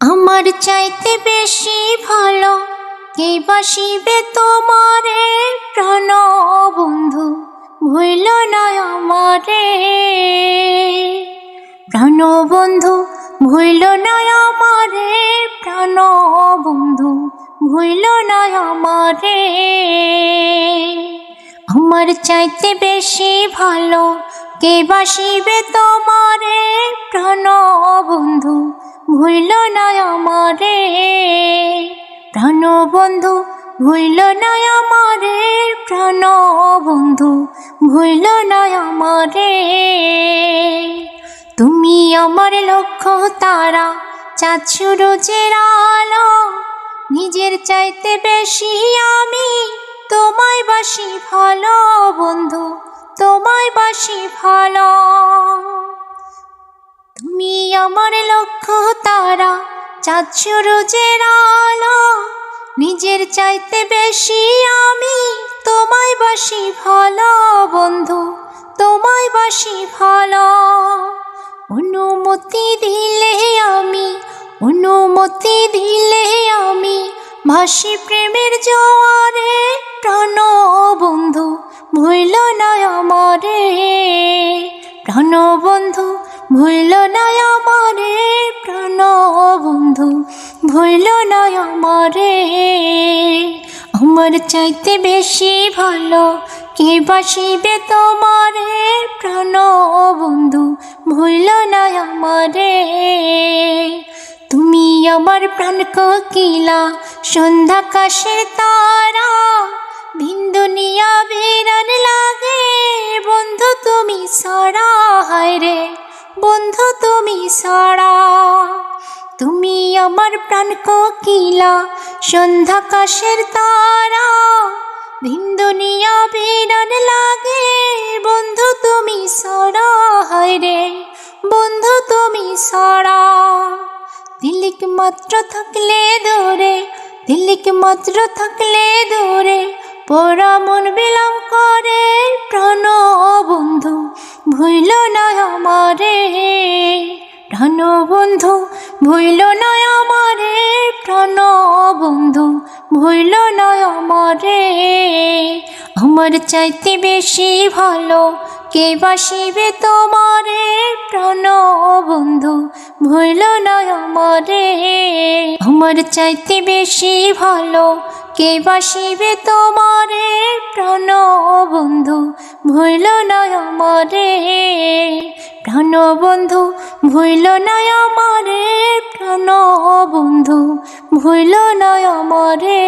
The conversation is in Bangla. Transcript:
আমার চাইতে বেশি ভালো কে বাসিবে তোমারে প্রাণ বন্ধু, ভুইল না আমারে। প্রাণ বন্ধু ভুইল না আমারে, প্রাণ বন্ধু ভুইল না আমারে। আমার চাইতে বেশি ভালো কে বাসিবে তোমারে প্রাণ বন্ধু, ভুইল না আমারে। প্রাণ বন্ধু ভুইল না আমারে, প্রাণ বন্ধু ভুইল না আমারে। তুমি আমার লক্ষ্য তারা, চাঁদ সূরজের আলো, নিজের চাইতে বেশি আমি তোমায় বাসি ভালো বন্ধু, তোমায় বাসি ভালো। তুমি আমার লক্ষ্য তারা, চাঁদ সূরজের আলো, নিজের চাইতে বেশি আমি তোমায় বাসি ভালো বন্ধু, তোমায় বাসি ভালো। অনুমতি দিলে আমি, অনুমতি দিলে আমি ভাসি প্রেমের জোয়ারে, প্রাণ বন্ধু ভুইল না আমারে। প্রাণ বন্ধু ভুইল না আমারে, প্রাণ বন্ধু ভুইল না আমারে। আমার চাইতে বেশি ভালো কে বাসিবে তোমারে প্রাণ বন্ধু, ভুইল না আমারে। তুমি আমার প্রাণ কোকিলা, সন্ধ্যাকাশের তারা, ভিন দুনিয়া বিরান লাগে বন্ধু তুমি ছাড়া। হায় রে বন্ধু তুমি ছাড়া। তুমি আমার প্রাণ কোকিলা, সন্ধ্যাকাশের তারা, ভিন দুনিয়া বিরান লাগে বন্ধু তুমি ছাড়া। হায় রে বন্ধু তুমি ছাড়া। দিলিক মাত্র থাকলে দূরে, দিলিক মাত্র থাকলে দূরে, পরা মন বিলাম করে প্রাণ বন্ধু ভুইল না আমারে। প্রাণ বন্ধু ভুইল না আমারে, প্রাণ বন্ধু ভুইল না আমারে। আমার চাইতে বেশি ভালো কে বাসিবে তোমারে প্রাণ বন্ধু, ভুইল না আমারে। আমার চাইতে বেশি ভালো কে বাসিবে তোমারে প্রাণ বন্ধু, ভুইল না আমারে। প্রাণ বন্ধু ভুইল না আমারে, প্রাণ বন্ধু ভুইল না আমারে।